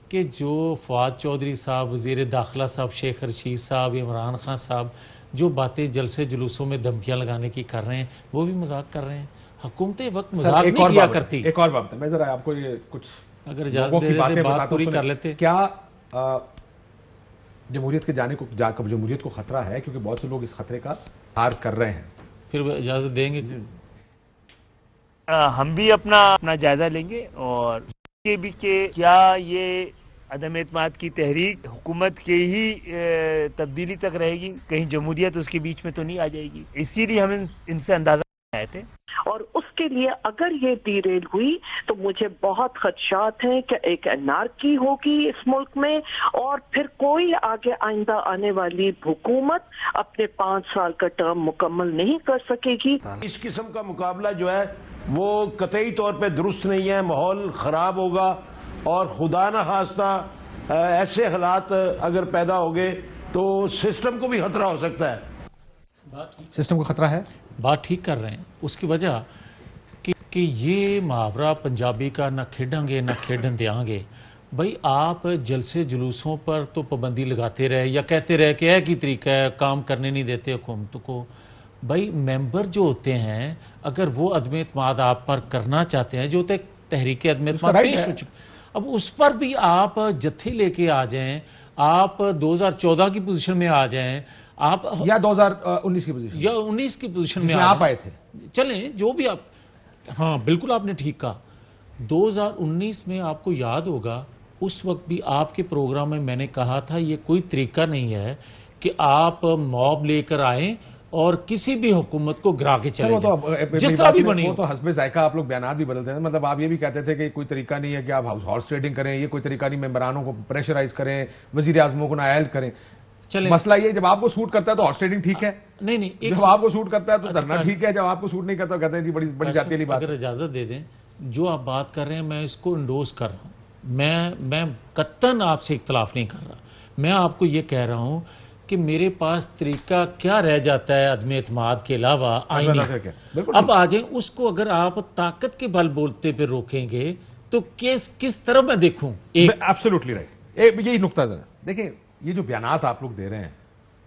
S7: کہ جو فواد چودھری صاحب، وزیر داخلہ صاحب، شیخ رشید صاحب، عمران خان صاحب جو باتیں جلسے جلوسوں میں دھمکیاں لگانے کی کر رہے ہیں، وہ بھی مذاق کر رہے ہیں. حکومت وقت مذاق نہیں کیا کرتی.
S3: ایک اور بات ہے، میں ذرا آپ کو یہ کچھ
S7: اگر اجازت دے دیتے بات پوری کر لیتے.
S3: کیا جمہوریت جمہوریت کو خطرہ ہے؟ کیونکہ بہت سے لوگ اس خطرے کا اظہار کر رہے ہیں.
S7: پھر اجازت دیں گے
S8: ہم بھی اپنا جائزہ لیں گے، اور یہ بھی کہ کیا یہ عدم اعتماد کی تحریک حکومت کے ہی تبدیلی تک رہے گی، کہیں جمہوریت اس کے بیچ میں تو نہیں آ جائے گی. اسی لیے ہم ان سے اندازہ آئے تھے.
S9: اور اس کے لیے اگر یہ ڈیریل ہوئی تو مجھے بہت خدشات ہیں کہ ایک انارکی ہوگی اس ملک میں، اور پھر کوئی آگے آئندہ آنے والی حکومت اپنے 5 سال کا ٹرم مکمل نہیں کر سکے گی.
S6: اس قسم کا مقابلہ جو ہے وہ قطعی طور پہ درست نہیں ہے، ماحول خراب ہوگا، اور خدا نہ خواستہ ایسے حالات اگر پیدا ہو گئے تو سسٹم کو بھی خطرہ ہو سکتا ہے.
S3: سسٹم کو خطرہ ہے،
S7: بات ٹھیک کر رہے ہیں. اس کی وجہ کہ یہ محاورہ پنجابی کا نہ کھیڈیں گے نہ کھیڈن دیاں گے. بھائی آپ جلسے جلوسوں پر تو پابندی لگاتے رہے یا کہتے رہے کہ ایک ہی طریقہ ہے، کام کرنے نہیں دیتے حکومت کو. بھائی ممبر جو ہوتے ہیں اگر وہ عدم اعتماد آپ پر کرنا چاہتے ہیں، جو ہوتے تحریک عدم اعتماد پیش ہو چکے، اب اس پر بھی آپ جتھے لے کے آ جائیں، آپ 2014 کی پوزیشن میں آ جائیں، آپ
S3: یا 2019 کی پوزیشن
S7: یا 19 کی پوزیشن میں
S3: آپ آئے تھے،
S7: چلیں جو بھی آپ. ہاں بالکل آپ نے ٹھیک کہا. 2019 میں آپ کو یاد ہوگا اس وقت بھی آپ کے پروگرام میں میں نے کہا تھا یہ کوئی طریقہ نہیں ہے کہ آپ موب لے کر آئیں اور کسی بھی حکومت کو گرا کے چلے جائیں جس طرح بھی بنی.
S3: وہ تو حسب ذائقہ آپ لوگ بیانات بھی بدلتے ہیں. مطلب آپ یہ بھی کہتے تھے کہ کوئی طریقہ نہیں ہے کہ آپ ہارس ٹریڈنگ کریں، یہ کوئی طریقہ نہیں ممبرانوں کو پریشرائز کریں، وزیر اعظموں کو نائل کریں. مسئلہ یہ جب آپ کو سوٹ کرتا ہے تو ہارس ٹریڈنگ ٹھیک ہے،
S7: نہیں
S3: جب آپ کو سوٹ کرتا ہے تو دھرنا ٹھیک ہے، جب آپ کو سوٹ نہیں کرتا کہتے ہیں جی بڑی جاتی والی بات.
S7: اگر اجازت دے دیں جو آپ بات کر رہے ہیں میں اس کو انڈوز کر رہا ہوں، میں قطعاً آپ سے اختلاف نہیں کر رہا. میں آپ کو یہ کہہ رہا ہوں کہ میرے پاس طریقہ کیا رہ جاتا ہے عدم اعتماد کے علاوہ آئینی. اب آ جائیں اس کو اگر آپ طاقت کے بل بولتے پہ روکیں گے تو کس طرح میں دیکھوں.
S3: Absolutely right. یہی نقطہ ذرا دیکھیں، یہ جو بیانات آپ لوگ دے رہے ہیں،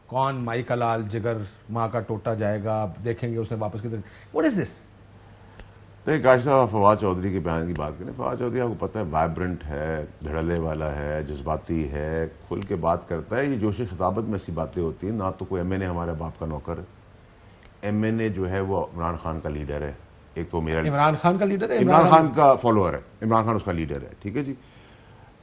S3: کون مائی کا لال جگر ماں کا ٹوٹا جائے گا، دیکھیں گے اس نے واپس کی. واٹ از دس؟
S2: دیکھیں کاش صاحب فواد چودھری کے بیان کی بات کریں. فواد چودھری آپ کو پتہ ہے وائبرنٹ ہے، دھڑلے والا ہے، جذباتی ہے، کھل کے بات کرتا ہے. یہ جوش خطابت میں ایسی باتیں ہوتی ہیں. نہ تو کوئی ایم این اے ہمارے باپ کا نوکر ہے. ایم این اے جو ہے وہ عمران خان کا لیڈر ہے. ایک تو میرا
S3: عمران خان کا لیڈر ہے،
S2: عمران خان کا فالوور ہے، عمران خان اس کا لیڈر ہے. ٹھیک ہے جی.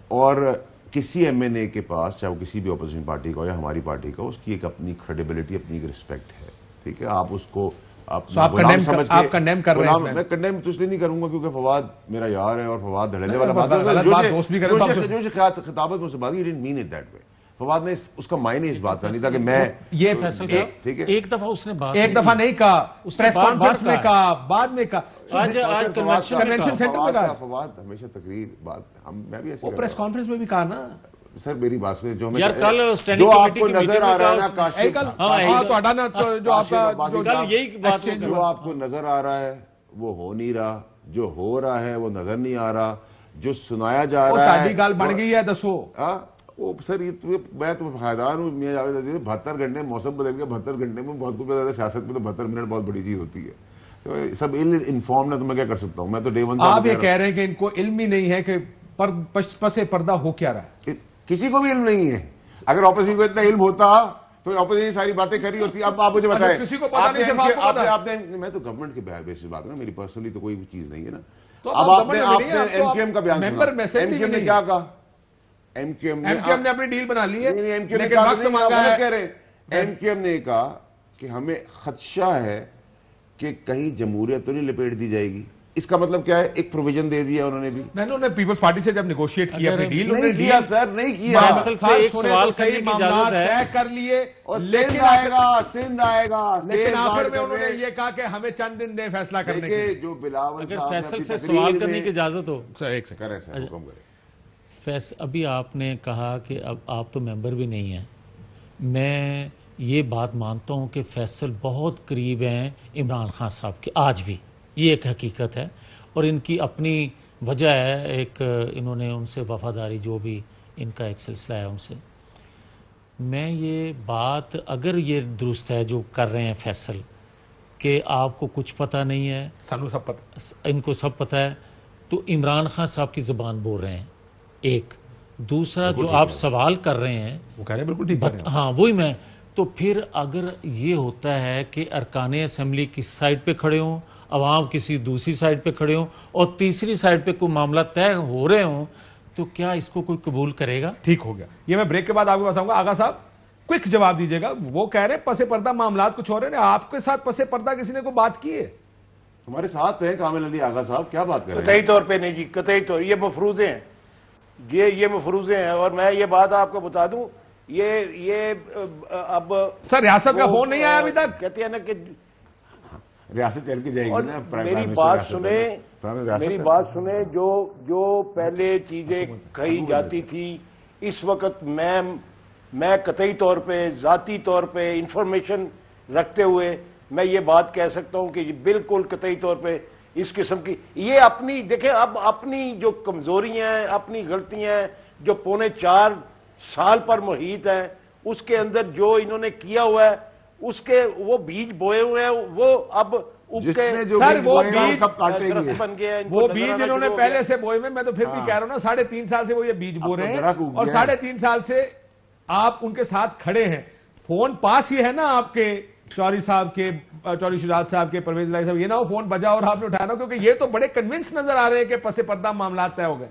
S2: اور کسی ایم این اے کے پاس، چاہے وہ کسی بھی اپوزیشن پارٹی کا ہو یا ہماری پارٹی کا، اس کی ایک اپنی کریڈیبلٹی، اپنی ایک رسپیکٹ ہے. ٹھیک ہے. آپ اس کو غلام سمجھ کے،
S3: کنڈیم کر رہے ہیں.
S2: میں کنڈیم تو اس لیے نہیں کروں گا کیونکہ فواد میرا یار ہے اور فواد دھڑلے والا بات جو خطابت میں سے بات کی mean it that way. Fawad نے اس کا معنی اس بات کا نہیں تھا کہ میں
S7: یہ فیصل صاحب
S2: ٹھیک ہے
S7: ایک دفعہ اس نے بات
S3: ایک دفعہ نہیں کہا، پریس کانفرنس میں کہا، بعد میں کہا،
S7: آج
S3: کنونشن سینٹر میں کہا.
S2: فواد ہمیشہ تقریر بات میں بھی ایسے
S3: پریس کانفرنس میں بھی کہا نا.
S2: سر میری بات سنیں، جو
S7: آپ
S2: کو نظر آ رہا ہے نا کاشف، جو آپ کو نظر آ رہا ہے وہ ہو نہیں رہا، جو ہو رہا ہے وہ نظر نہیں آ رہا، جو سنایا جا رہا ہے
S3: گال بن گئی ہے. دسو
S2: وہ سر میں تو حیدان ہوں. میاں جاوید عزیز 72 گھنٹے موسم بدل گیا، 72 گھنٹے میں بہت کچھ زیادہ. سیاست میں تو 72 منٹ بہت بڑی چیز ہوتی ہے. سب علم انفارم ہے تو میں کیا کر سکتا ہوں. میں تو ڈے ون
S3: آپ یہ کہہ رہے ہیں کہ ان کو علم ہی نہیں ہے کہ پس پردہ ہو کیا رہا ہے.
S2: کسی کو بھی علم نہیں ہے. اگر اپوزیشن کو اتنا علم ہوتا تو اپوزیشن ساری باتیں کری ہوتی. اب آپ مجھے بتائیں،
S3: کسی کو پتا نہیں، صرف آپ کو پتا ہے.
S2: میں تو گورنمنٹ کے بیسس بات کروں، میری پرسنلی تو کوئی چیز نہیں ہے نا. اب آپ نے ایم کیو ایم کا بیان سنا. ایم کیو ایم نے کیا کہا؟ ایم کیو ایم
S3: نے اپنی ڈیل بنا لی ہے.
S2: ایم کیو ایم نے کہا کہ ہمیں خدشہ ہے کہ کہیں جمہوریت تو نہیں لپیٹ دی جائے گی. اس کا مطلب کیا ہے؟ ایک پروویژن دے دیا انہوں نے بھی.
S3: انہوں نے پیپلز پارٹی سے جب نیگوشیٹ کیا اپنی ڈیل،
S2: نہیں کیا سر، نہیں کیا.
S7: ایک سوال کرنے کی اجازت ہے
S3: طے کر لیے،
S2: لیکن آئے گا
S3: لیکن آخر میں انہوں نے یہ کہا کہ ہمیں چند دن دیں فیصلہ کرنے کے.
S2: جو بلاول صاحب نے
S7: فیصل سے سوال کرنے کی اجازت ہو.
S3: ایک سیکنڈ
S7: ابھی آپ نے کہا کہ اب آپ تو ممبر بھی نہیں ہیں. میں یہ بات مانتا ہوں کہ فیصل بہت قریب ہیں عمران خان صاحب کے، آج بھی یہ ایک حقیقت ہے، اور ان کی اپنی وجہ ہے. ایک انہوں نے ان سے وفاداری، جو بھی ان کا ایک سلسلہ ہے ان سے. میں یہ بات، اگر یہ درست ہے جو کر رہے ہیں فیصل کہ آپ کو کچھ پتہ نہیں ہے،
S3: سانو سب پتہ،
S7: ان کو سب پتہ ہے، تو عمران خان صاحب کی زبان بول رہے ہیں. ایک دوسرا جو آپ سوال کر رہے ہیں
S3: وہ کہہ رہے ہیں بالکل ٹھیک کر رہے ہیں.
S7: ہاں وہی میں. تو پھر اگر یہ ہوتا ہے کہ ارکان اسمبلی کس سائڈ پہ کھڑے ہوں، عوام کسی دوسری سائڈ پہ کھڑے ہوں، اور تیسری سائڈ پہ کوئی معاملہ طے ہو رہے ہوں، تو کیا اس کو کوئی قبول کرے گا؟
S3: ٹھیک ہو گیا. یہ میں بریک کے بعد آپ کے پاس آؤں گا. آغا صاحب کوئک جواب دیجیے گا. وہ کہہ رہے ہیں پس پردہ معاملات کچھ ہو رہے ہیں، آپ کے ساتھ پس پردہ کسی نے کوئی بات کی ہے؟
S2: ہمارے ساتھ ہیں کامل علی آغا صاحب، کیا بات کر رہے ہیں؟
S6: قطعی طور پہ نہیں جی، قطعی طور. یہ مفروضے ہیں، یہ مفروضے ہیں. اور میں یہ بات آپ کو بتا دوں، یہ اب
S3: سر ریاست کا فون نہیں آیا ابھی تک.
S6: کہتے ہیں نا کہ
S2: ریاست چل کے جائے گی نا.
S6: میری بات سنیں، جو پہلے چیزیں کہی جاتی تھی، اس وقت میں قطعی طور پہ، ذاتی طور پہ انفارمیشن رکھتے ہوئے میں یہ بات کہہ سکتا ہوں کہ یہ بالکل قطعی طور پہ اس قسم کی، یہ اپنی دیکھیں، اب اپنی جو کمزوریاں ہیں، اپنی غلطیاں ہیں، جو 4.25 سال پر محیط ہیں، اس کے اندر جو انہوں نے کیا ہوا ہے، اس کے وہ بیج بوئے ہوئے ہیں، وہ اب وہ بیج
S3: انہوں نے پہلے سے بوئے ہوئے. میں تو پھر بھی کہہ رہا ہوں نا، 3.5 سال سے وہ یہ بیج بو رہے ہیں، اور 3.5 سال سے آپ ان کے ساتھ کھڑے ہیں. فون پاس ہی ہے نا آپ کے، چوری صاحب کے، چوری شجاعت صاحب کے، پرویز الہی صاحب. یہ نہ وہ فون بجا اور آپ نے اٹھانا، کیونکہ یہ تو بڑے کنونس نظر آ رہے ہیں کہ پس پردہ معاملات طے ہو گئے.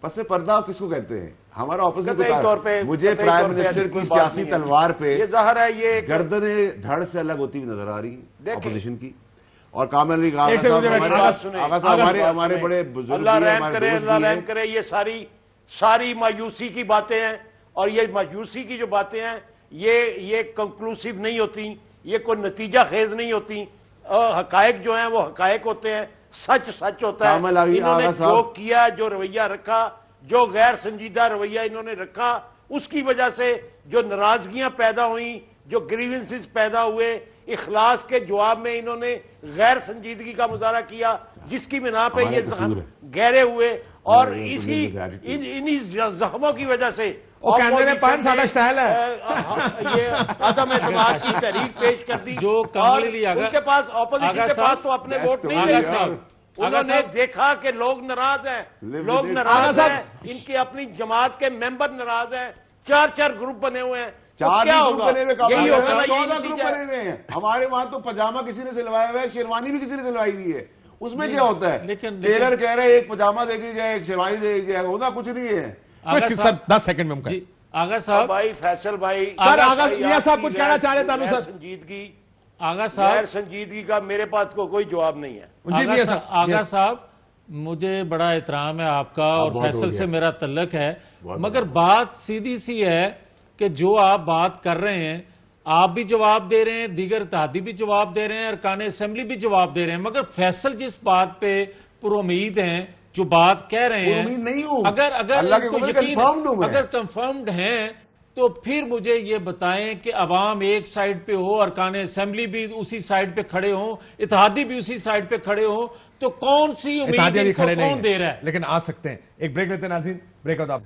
S2: پس پردہ کس کو کہتے ہیں؟ ہمارا اپوزیشن مجھے پرائم منسٹر کی سیاسی تلوار پہ گردنیں دھڑ سے الگ ہوتی ہوئی نظر آ رہی ہیں اپوزیشن کی. اور کامل علی آغا صاحب ہمارے بڑے بزرگ،
S6: اللہ رحم کرے. یہ ساری مایوسی کی باتیں ہیں، اور یہ مایوسی کی جو باتیں ہیں یہ کنکلوسیو نہیں ہوتی، یہ کوئی نتیجہ خیز نہیں ہوتی. حقائق جو ہیں وہ حقائق ہوتے ہیں، سچ سچ ہوتا ہے. انہوں نے جو کیا, جو رویہ رکھا, جو غیر سنجیدہ رویہ انہوں نے رکھا, اس کی وجہ سے جو ناراضگیاں پیدا ہوئیں, جو گریونسز پیدا ہوئے, اخلاص کے جواب میں انہوں نے غیر سنجیدگی کا مظاہرہ کیا, جس کی بنا پہ یہ زخم گہرے ہوئے, اور انہی زخموں کی وجہ سے یہ عدم اعتماد کی تحریک پیش کر دی. اور ان کے پاس اپوزیشن کے پاس تو اپنے ووٹ نہیں رہے. انہوں نے دیکھا کہ لوگ ناراض ہیں, لوگ ناراض ہیں, ان کی اپنی جماعت کے ممبر ناراض ہیں, 4 گروپ بنے ہوئے ہیں.
S10: 4 گروپ بنے ہوئے, 14 گروپ بنے ہوئے ہیں. ہمارے وہاں تو پاجامہ کسی نے سلوایا ہوا ہے, شیروانی بھی کسی نے سلوائی ہوئی ہے. اس میں کیا ہوتا ہے؟ ٹیلر کہہ رہے ایک پاجامہ دے کے گیا, ایک شیروانی دے کے گیا, ہونا کچھ نہیں ہے.
S3: 10 سیکنڈ میں ممکن.
S7: آغا صاحب,
S6: بھائی فیصل بھائی,
S3: میاں صاحب کچھ کہنا چاہ رہے تھے سر.
S6: سنجیدگی,
S7: آغا صاحب,
S6: غیر سنجیدگی کا میرے پاس کوئی جواب نہیں ہے.
S7: آغا صاحب, مجھے بڑا احترام ہے آپ کا, اور فیصل سے میرا تعلق ہے, مگر بات سیدھی سی ہے کہ جو آپ بات کر رہے ہیں, آپ بھی جواب دے رہے ہیں, دیگر اتحادی بھی جواب دے رہے ہیں, ارکان اسمبلی بھی جواب دے رہے ہیں, مگر فیصل جس بات پہ پر امید ہیں, جو بات کہہ رہے ہیں, اگر کنفرمڈ ہیں تو پھر مجھے یہ بتائیں کہ عوام ایک سائیڈ پہ ہو, ارکان اسمبلی بھی اسی سائیڈ پہ کھڑے ہوں, اتحادی بھی اسی سائیڈ پہ کھڑے ہوں, تو کون سی امید ان کو کون دے رہا ہے؟
S3: لیکن آ سکتے ہیں. ایک بریک لیتے ہیں ناظرین, بریک آؤٹ.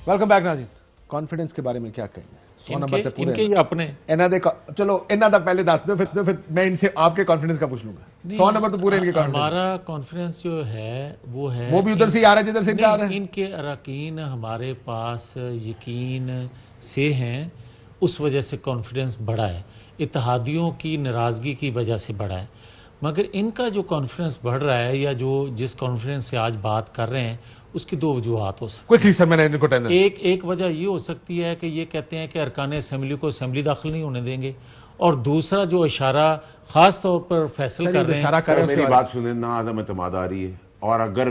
S3: ویلکم بیک ناظرین. کانفیڈنس کے بارے میں کیا کہیں گے؟ 100 نمبر تے پورے
S7: اپنے
S3: چلو انہاں دا پہلے دس دو, پھر میں ان سے آپ کے کانفیڈنس کا پوچھ لوں گا. 100 نمبر تو پورے ان کے کانفیڈنس.
S7: ہمارا کانفیڈنس جو ہے وہ
S3: بھی ادھر سے آ رہا ہے جدھر سے آ رہا ہے.
S7: ان کے اراکین ہمارے پاس یقین سے ہیں, اس وجہ سے کانفیڈنس بڑھا ہے, اتحادیوں کی ناراضگی کی وجہ سے بڑھا ہے. مگر ان کا جو کانفیڈنس بڑھ رہا ہے, یا جو جس کانفیڈنس سے آج بات کر رہے ہیں, اس کی 2 وجوہات ہو سکتی ہیں. ایک وجہ یہ ہو سکتی ہے کہ یہ کہتے ہیں کہ ارکان اسمبلی کو اسمبلی داخل نہیں ہونے دیں گے, اور دوسرا جو اشارہ خاص طور پر فیصل کر رہے ہیں,
S2: میری بات سنیں, نہ عدم اعتماد آ رہی ہے, اور اگر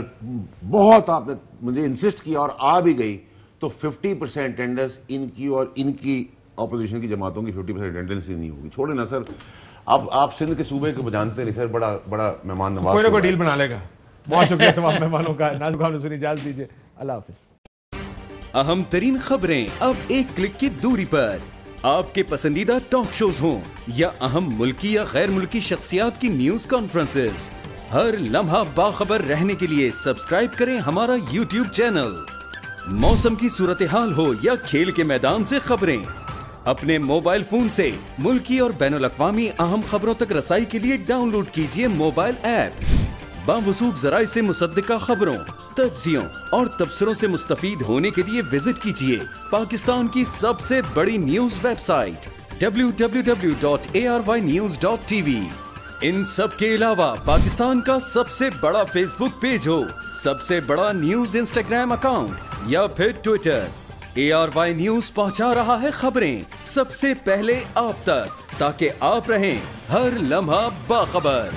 S2: بہت آپ نے مجھے انسسٹ کیا اور آ بھی گئی تو 50% اٹینڈنس ان کی اور ان کی اپوزیشن کی جماعتوں کی 50% اٹینڈنس ہی نہیں ہوگی. چھوڑیں نا سر, اب آپ سندھ کے صوبے کو جانتے نہیں سر, بڑا مہمان نواز,
S3: کوئی نہ کوئی ڈیل بنا لے گا. بہت شکریہ تمام مہمانوں کا. ناظرین آپ نے سنی, اجازت دیجیے, اللہ حافظ.
S11: اہم ترین خبریں اب ایک کلک کی دوری پر. آپ کے پسندیدہ ٹاک شوز ہوں یا اہم ملکی یا غیر ملکی شخصیات کی نیوز کانفرنسز, ہر لمحہ باخبر رہنے کے لیے سبسکرائب کریں ہمارا YouTube چینل. موسم کی صورتحال ہو یا کھیل کے میدان سے خبریں, اپنے موبائل فون سے ملکی اور بین الاقوامی اہم خبروں تک رسائی کے لیے ڈاؤن لوڈ کیجیے موبائل ایپ. باوثوق ذرائع سے مصدقہ خبروں, تجزیوں اور تبصروں سے مستفید ہونے کے لیے وزٹ کیجیے پاکستان کی سب سے بڑی نیوز ویب سائٹ www.arYnews.tv. ان سب کے علاوہ پاکستان کا سب سے بڑا فیس بک پیج ہو, سب سے بڑا نیوز انسٹاگرام اکاؤنٹ یا پھر ٹویٹر, ARY نیوز پہنچا رہا ہے خبریں سب سے پہلے آپ تک, تاکہ آپ رہیں ہر لمحہ باخبر.